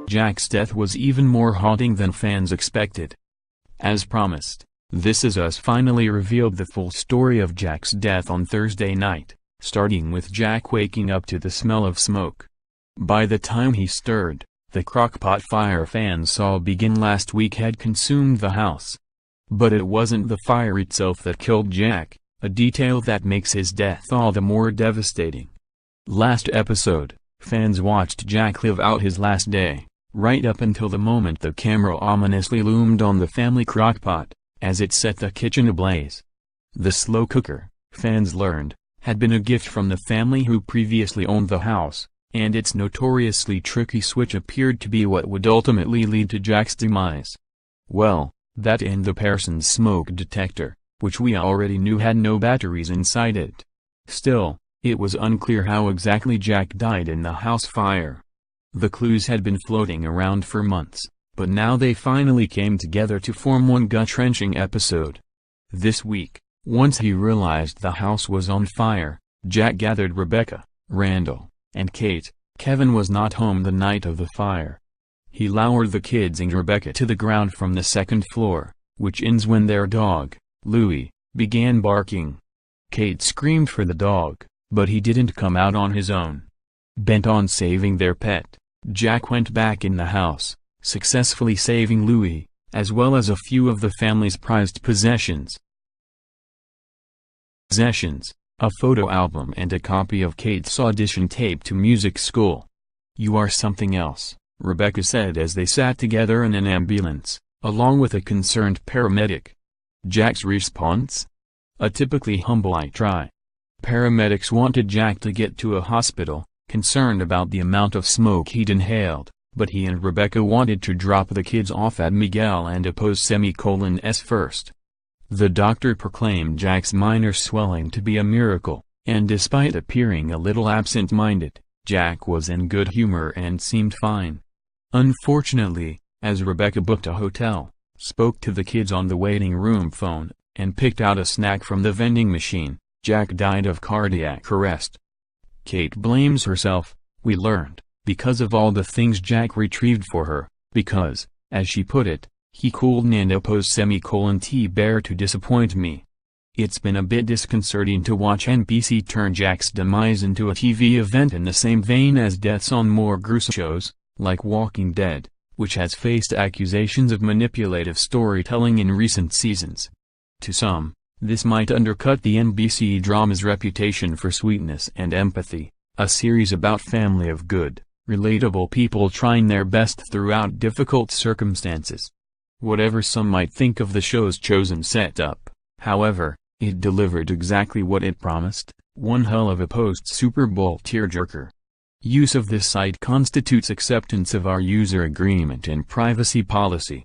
Jack's death was even more haunting than fans expected. As promised, This Is Us finally revealed the full story of Jack's death on Thursday night, starting with Jack waking up to the smell of smoke. By the time he stirred, the crockpot fire fans saw begin last week had consumed the house. But it wasn't the fire itself that killed Jack, a detail that makes his death all the more devastating. Last episode, fans watched Jack live out his last day, right up until the moment the camera ominously loomed on the family crockpot, as it set the kitchen ablaze. The slow cooker, fans learned, had been a gift from the family who previously owned the house, and its notoriously tricky switch appeared to be what would ultimately lead to Jack's demise. Well, that and the Parsons smoke detector, which we already knew had no batteries inside it. Still, it was unclear how exactly Jack died in the house fire. The clues had been floating around for months, but now they finally came together to form one gut-wrenching episode. This week, once he realized the house was on fire, Jack gathered Rebecca, Randall, and Kate. Kevin was not home the night of the fire. He lowered the kids and Rebecca to the ground from the second floor, which ends when their dog, Louie, began barking. Kate screamed for the dog, but he didn't come out on his own. Bent on saving their pet, Jack went back in the house, successfully saving Louie, as well as a few of the family's prized possessions. A photo album and a copy of Kate's audition tape to music school. "You are something else," Rebecca said as they sat together in an ambulance, along with a concerned paramedic. Jack's response? A typically humble "I try." Paramedics wanted Jack to get to a hospital, concerned about the amount of smoke he'd inhaled, but he and Rebecca wanted to drop the kids off at Miguel and Apos first. The doctor proclaimed Jack's minor swelling to be a miracle, and despite appearing a little absent-minded, Jack was in good humor and seemed fine. Unfortunately, as Rebecca booked a hotel, spoke to the kids on the waiting room phone, and picked out a snack from the vending machine, Jack died of cardiac arrest. Kate blames herself, we learned, because of all the things Jack retrieved for her, because, as she put it, he cooled Nando's T-bear to disappoint me. It's been a bit disconcerting to watch NBC turn Jack's demise into a TV event in the same vein as deaths on more gruesome shows, like Walking Dead, which has faced accusations of manipulative storytelling in recent seasons. To some, this might undercut the NBC drama's reputation for sweetness and empathy, a series about family of good, relatable people trying their best throughout difficult circumstances. Whatever some might think of the show's chosen setup, however, it delivered exactly what it promised, one hell of a post-Super Bowl tearjerker. Use of this site constitutes acceptance of our user agreement and privacy policy.